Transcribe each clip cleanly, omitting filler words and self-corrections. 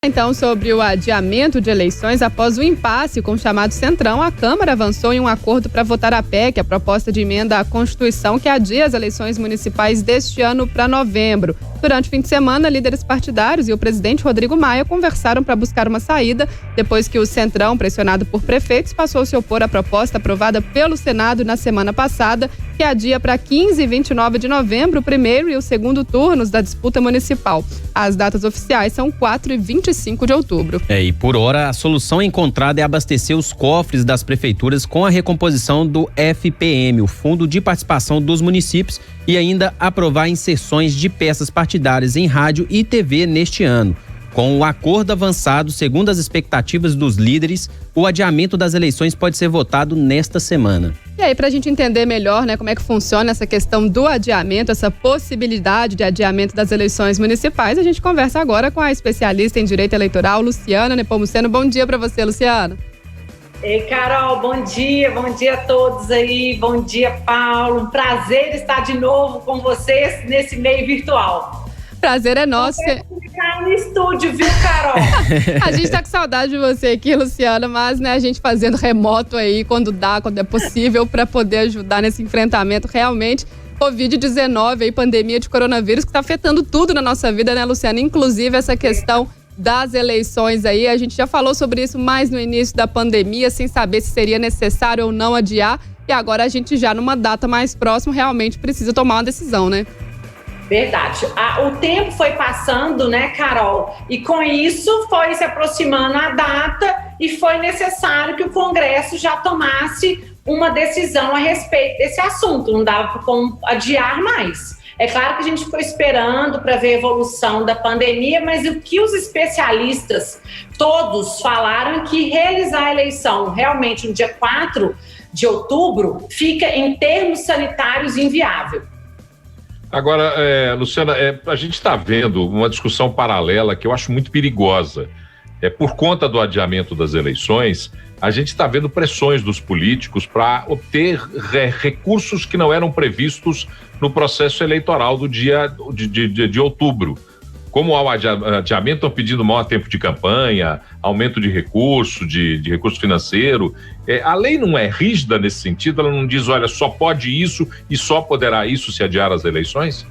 Então, sobre o adiamento de eleições, após o impasse com o chamado Centrão, a Câmara avançou em um acordo para votar a PEC, a proposta de emenda à Constituição, que adia as eleições municipais deste ano para novembro. Durante o fim de semana, líderes partidários e o presidente Rodrigo Maia conversaram para buscar uma saída, depois que o Centrão, pressionado por prefeitos, passou a se opor à proposta aprovada pelo Senado na semana passada, que adia para 15 e 29 de novembro o primeiro e o segundo turnos da disputa municipal. As datas oficiais são 4 e 25 de outubro. E por hora, a solução encontrada é abastecer os cofres das prefeituras com a recomposição do FPM, o Fundo de Participação dos Municípios, e ainda aprovar inserções de peças partidárias em rádio e TV neste ano. Com o acordo avançado, segundo as expectativas dos líderes, o adiamento das eleições pode ser votado nesta semana. E aí, para a gente entender melhor, como é que funciona essa questão do adiamento, essa possibilidade de adiamento das eleições municipais, a gente conversa agora com a especialista em direito eleitoral, Luciana Nepomuceno. Bom dia para você, Luciana. Ei, Carol, bom dia a todos aí, bom dia, Paulo. Um prazer estar de novo com vocês nesse meio virtual. Prazer é nosso. Ficar no estúdio, viu, Carol? A gente tá com saudade de você aqui, Luciana, mas a gente fazendo remoto aí, quando dá, quando é possível, para poder ajudar nesse enfrentamento realmente. Covid-19 aí, pandemia de coronavírus, que tá afetando tudo na nossa vida, né, Luciana? Inclusive essa questão das eleições aí. A gente já falou sobre isso mais no início da pandemia, sem saber se seria necessário ou não adiar. E agora a gente já, numa data mais próxima, realmente precisa tomar uma decisão, né? Verdade. O tempo foi passando, né, Carol? E com isso foi se aproximando a data e foi necessário que o Congresso já tomasse uma decisão a respeito desse assunto. Não dava para adiar mais. É claro que a gente ficou esperando para ver a evolução da pandemia, mas o que os especialistas todos falaram é que realizar a eleição realmente no dia 4 de outubro fica, em termos sanitários, inviável. Agora, Luciana, a gente está vendo uma discussão paralela que eu acho muito perigosa. Por conta do adiamento das eleições, a gente está vendo pressões dos políticos para obter recursos que não eram previstos no processo eleitoral do dia de outubro. Como há o adiamento, estão pedindo maior tempo de campanha, aumento de recurso, de recurso financeiro. A lei não é rígida nesse sentido? Ela não diz, olha, só pode isso e só poderá isso se adiar as eleições?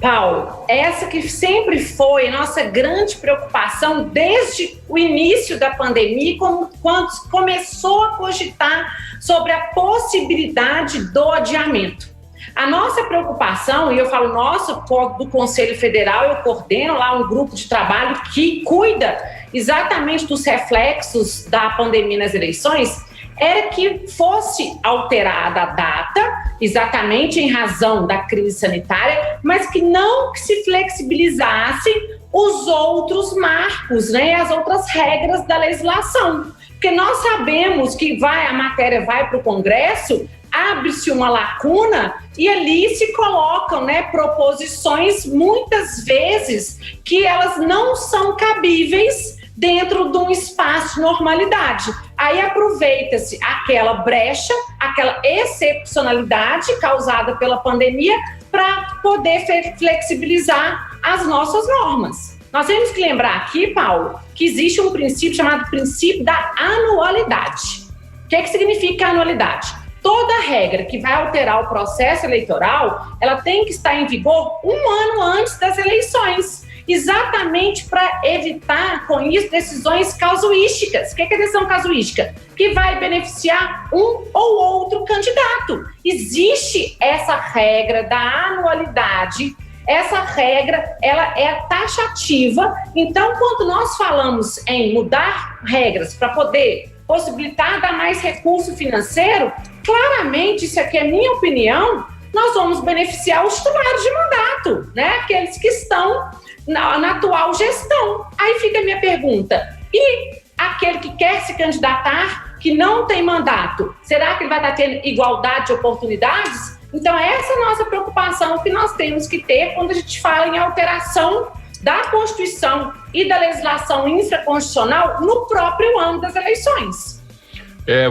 Paulo, essa que sempre foi nossa grande preocupação desde o início da pandemia, quando começou a cogitar sobre a possibilidade do adiamento. A nossa preocupação, e eu falo nosso, do Conselho Federal, eu coordeno lá um grupo de trabalho que cuida exatamente dos reflexos da pandemia nas eleições, era que fosse alterada a data, exatamente em razão da crise sanitária, mas que não se flexibilizassem os outros marcos, as outras regras da legislação. Porque nós sabemos que a matéria vai para o Congresso, abre-se uma lacuna e ali se colocam proposições, muitas vezes, que elas não são cabíveis dentro de um espaço de normalidade. Aí aproveita-se aquela brecha, aquela excepcionalidade causada pela pandemia para poder flexibilizar as nossas normas. Nós temos que lembrar aqui, Paulo, que existe um princípio chamado princípio da anualidade. O que significa anualidade? Toda regra que vai alterar o processo eleitoral, ela tem que estar em vigor 1 ano antes das eleições, exatamente para evitar, com isso, decisões casuísticas. O que é decisão casuística? Que vai beneficiar um ou outro candidato. Existe essa regra da anualidade. Essa regra, ela é taxativa. Então, quando nós falamos em mudar regras para poder possibilitar dar mais recurso financeiro, claramente, isso aqui é minha opinião, nós vamos beneficiar os titulares de mandato, aqueles que estão na atual gestão. Aí fica a minha pergunta, e aquele que quer se candidatar, que não tem mandato, será que ele vai estar tendo igualdade de oportunidades? Então essa é a nossa preocupação que nós temos que ter quando a gente fala em alteração da Constituição e da legislação infraconstitucional no próprio ano das eleições.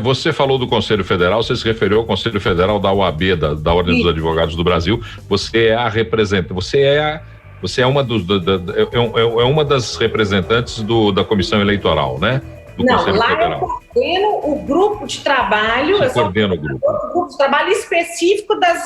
Você falou do Conselho Federal, você se referiu ao Conselho Federal da OAB, da Ordem dos Advogados do Brasil. Você é a representante, Você é uma das representantes da Comissão Eleitoral, né? Não, lá Federal. Eu coordeno o grupo de trabalho. Você coordena o grupo de trabalho específico das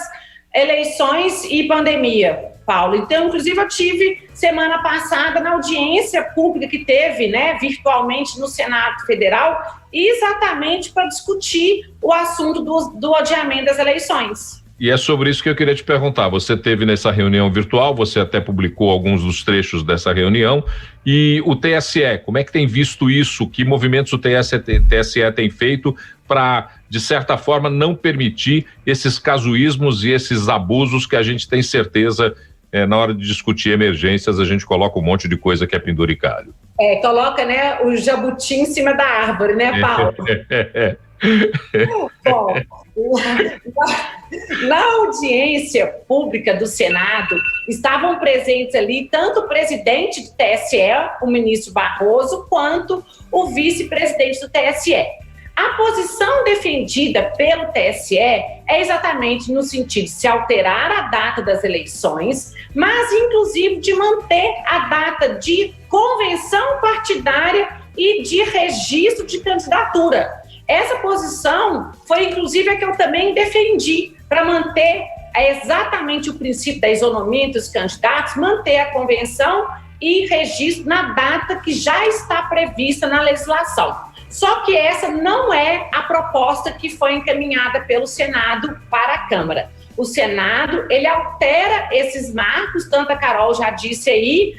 eleições e pandemia, Paulo. Então, inclusive, eu tive semana passada na audiência pública que teve, né, virtualmente no Senado Federal, exatamente para discutir o assunto do adiamento das eleições. E é sobre isso que eu queria te perguntar. Você teve nessa reunião virtual, você até publicou alguns dos trechos dessa reunião, e o TSE, como é que tem visto isso? Que movimentos o TSE tem feito para, de certa forma, não permitir esses casuísmos e esses abusos que a gente tem certeza, na hora de discutir emergências, a gente coloca um monte de coisa que é penduricalho. Coloca, né, o jabuti em cima da árvore, né, Paulo? Bom, na audiência pública do Senado, estavam presentes ali tanto o presidente do TSE, o ministro Barroso, quanto o vice-presidente do TSE. A posição defendida pelo TSE é exatamente no sentido de se alterar a data das eleições, mas inclusive de manter a data de convenção partidária e de registro de candidatura. Essa posição foi, inclusive, a que eu também defendi, para manter exatamente o princípio da isonomia entre os candidatos, manter a convenção e registro na data que já está prevista na legislação. Só que essa não é a proposta que foi encaminhada pelo Senado para a Câmara. O Senado, ele altera esses marcos, tanto a Carol já disse aí,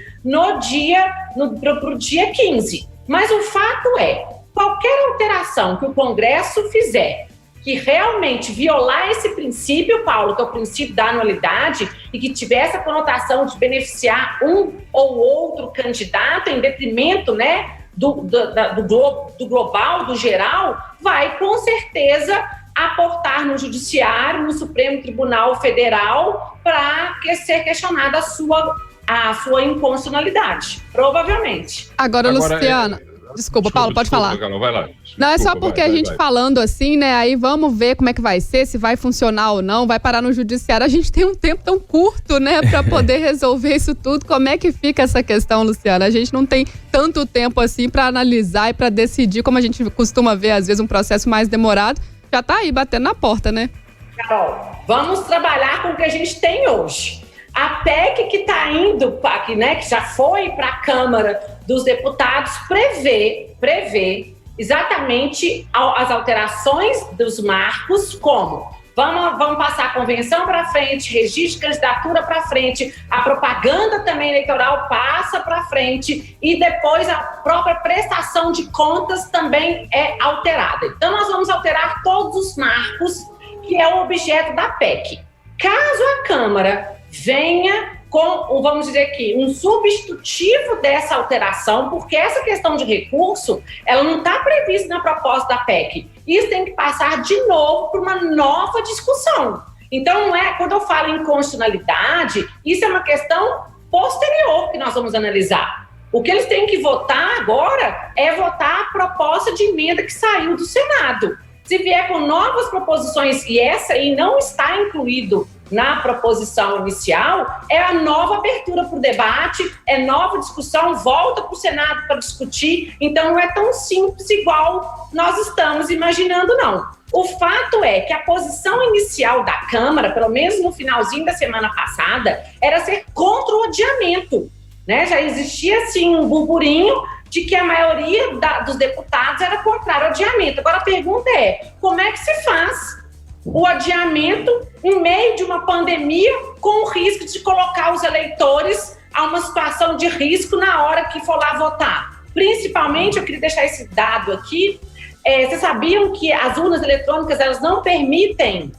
pro dia 15. Mas o fato é, qualquer alteração que o Congresso fizer que realmente violar esse princípio, Paulo, que é o princípio da anualidade, e que tiver essa conotação de beneficiar um ou outro candidato em detrimento, né, do global, do geral, vai com certeza aportar no Judiciário, no Supremo Tribunal Federal, para ser questionada a sua inconstitucionalidade, provavelmente. Agora Luciana... Desculpa, Paulo, pode falar. Carol, vai lá. Não, é só porque a gente falando assim, né, aí vamos ver como é que vai ser, se vai funcionar ou não, vai parar no judiciário. A gente tem um tempo tão curto, né, para poder resolver isso tudo. Como é que fica essa questão, Luciana? A gente não tem tanto tempo assim para analisar e para decidir, como a gente costuma ver, às vezes, um processo mais demorado. Já tá aí, batendo na porta, né? Carol, vamos trabalhar com o que a gente tem hoje. A PEC que está indo, né, que já foi para a Câmara dos Deputados, prevê exatamente as alterações dos marcos, como vamos passar a convenção para frente, registro de candidatura para frente, a propaganda também eleitoral passa para frente e depois a própria prestação de contas também é alterada. Então nós vamos alterar todos os marcos que é o objeto da PEC. Caso a Câmara venha com, vamos dizer aqui, um substitutivo dessa alteração, porque essa questão de recurso, ela não está prevista na proposta da PEC. Isso tem que passar de novo para uma nova discussão. Então, não é, quando eu falo em constitucionalidade, isso é uma questão posterior que nós vamos analisar. O que eles têm que votar agora é votar a proposta de emenda que saiu do Senado. Se vier com novas proposições, e essa aí não está incluído na proposição inicial, é a nova abertura para o debate, é nova discussão, volta para o Senado para discutir. Então não é tão simples igual nós estamos imaginando, não. O fato é que a posição inicial da Câmara, pelo menos no finalzinho da semana passada, era ser contra o adiamento, né? Já existia, assim, um burburinho de que a maioria dos deputados era contrário ao adiamento. Agora a pergunta é, como é que se faz o adiamento em meio de uma pandemia com o risco de colocar os eleitores a uma situação de risco na hora que for lá votar? Principalmente, eu queria deixar esse dado aqui, vocês sabiam que as urnas eletrônicas, elas não permitem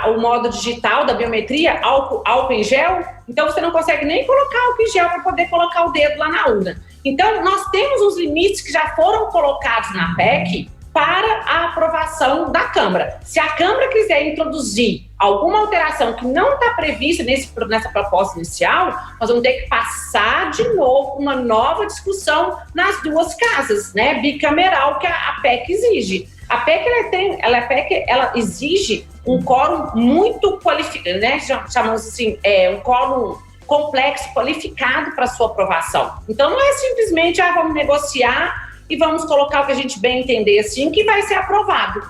o modo digital da biometria, álcool em gel? Então você não consegue nem colocar álcool em gel para poder colocar o dedo lá na urna. Então nós temos os limites que já foram colocados na PEC para a aprovação da Câmara. Se a Câmara quiser introduzir alguma alteração que não está prevista nessa proposta inicial, nós vamos ter que passar de novo uma nova discussão nas duas casas, né, bicameral, que a PEC exige. A PEC, ela exige um quórum muito qualificado, né, chamamos assim, um quórum complexo, qualificado para sua aprovação. Então não é simplesmente, vamos negociar e vamos colocar o que a gente bem entender assim, que vai ser aprovado.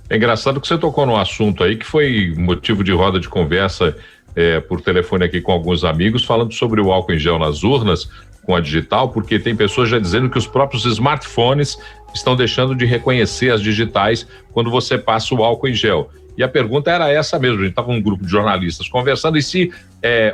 É engraçado que você tocou num assunto aí que foi motivo de roda de conversa por telefone aqui com alguns amigos, falando sobre o álcool em gel nas urnas com a digital, porque tem pessoas já dizendo que os próprios smartphones estão deixando de reconhecer as digitais quando você passa o álcool em gel. E a pergunta era essa mesmo, a gente estava um grupo de jornalistas conversando, e se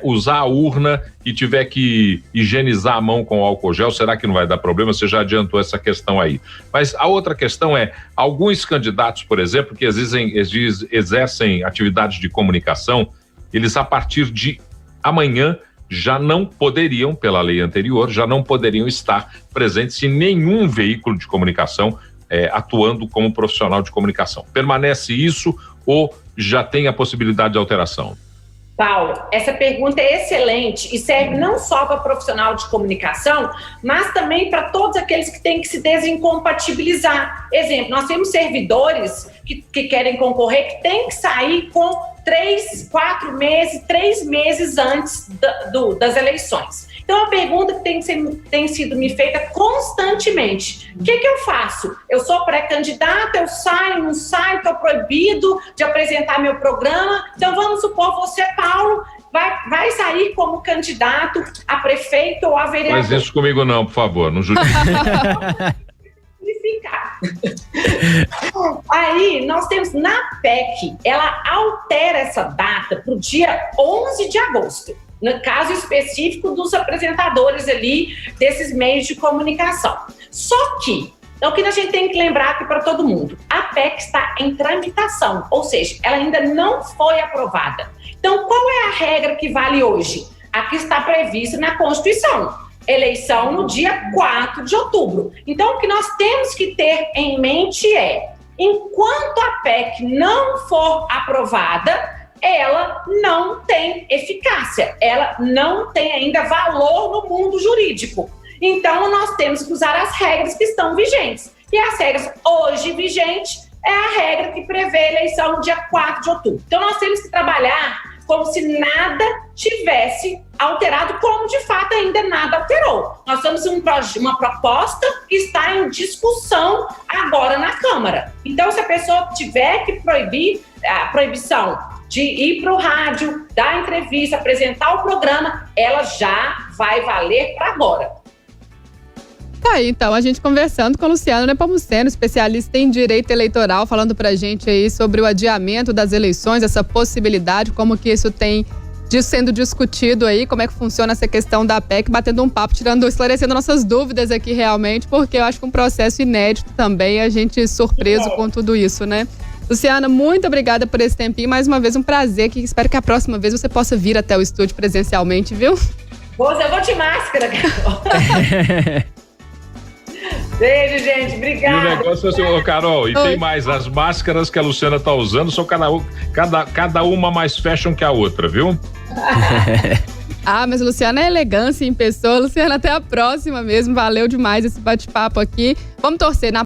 usar a urna e tiver que higienizar a mão com álcool gel, será que não vai dar problema? Você já adiantou essa questão aí. Mas a outra questão é, alguns candidatos, por exemplo, que exercem atividades de comunicação, eles a partir de amanhã já não poderiam, pela lei anterior, já não poderiam estar presentes em nenhum veículo de comunicação atuando como profissional de comunicação. Permanece isso ou já tem a possibilidade de alteração? Paulo, essa pergunta é excelente e serve não só para profissional de comunicação, mas também para todos aqueles que têm que se desincompatibilizar. Exemplo, nós temos servidores que querem concorrer, que têm que sair com 3 meses antes das eleições. Então, a pergunta que tem sido me feita constantemente: o que eu faço? Eu sou pré-candidata, eu saio, não saio, estou proibido de apresentar meu programa. Então, vamos supor, você, Paulo, vai sair como candidato a prefeito ou a vereador. Mas isso comigo não, por favor, não justifique. Aí, nós temos na PEC, ela altera essa data para o dia 11 de agosto. No caso específico dos apresentadores ali desses meios de comunicação. Só que, o que a gente tem que lembrar aqui para todo mundo, a PEC está em tramitação, ou seja, ela ainda não foi aprovada. Então, qual é a regra que vale hoje? A que está prevista na Constituição. Eleição no dia 4 de outubro. Então, o que nós temos que ter em mente é, enquanto a PEC não for aprovada, ela não tem eficácia, ela não tem ainda valor no mundo jurídico. Então, nós temos que usar as regras que estão vigentes. E as regras hoje vigentes é a regra que prevê a eleição no dia 4 de outubro. Então, nós temos que trabalhar como se nada tivesse alterado, como de fato ainda nada alterou. Nós temos uma proposta que está em discussão agora na Câmara. Então, se a pessoa tiver que proibir a proibição de ir para o rádio, dar entrevista, apresentar o programa, ela já vai valer para agora. Tá aí, então, a gente conversando com o Luciano Nepomuceno, especialista em direito eleitoral, falando pra gente aí sobre o adiamento das eleições, essa possibilidade, como que isso tem sendo discutido aí, como é que funciona essa questão da PEC, batendo um papo, esclarecendo nossas dúvidas aqui realmente, porque eu acho que um processo inédito também, a gente surpreso com tudo isso, né? Luciana, muito obrigada por esse tempinho, mais uma vez um prazer, que espero que a próxima vez você possa vir até o estúdio presencialmente, viu? Eu vou de máscara, Carol. Beijo, gente, obrigada. E o negócio é assim, Carol, e tem mais, as máscaras que a Luciana tá usando são cada uma mais fashion que a outra, viu? Mas Luciana é elegância em pessoa. Luciana, até a próxima mesmo, valeu demais esse bate-papo aqui. Vamos torcer na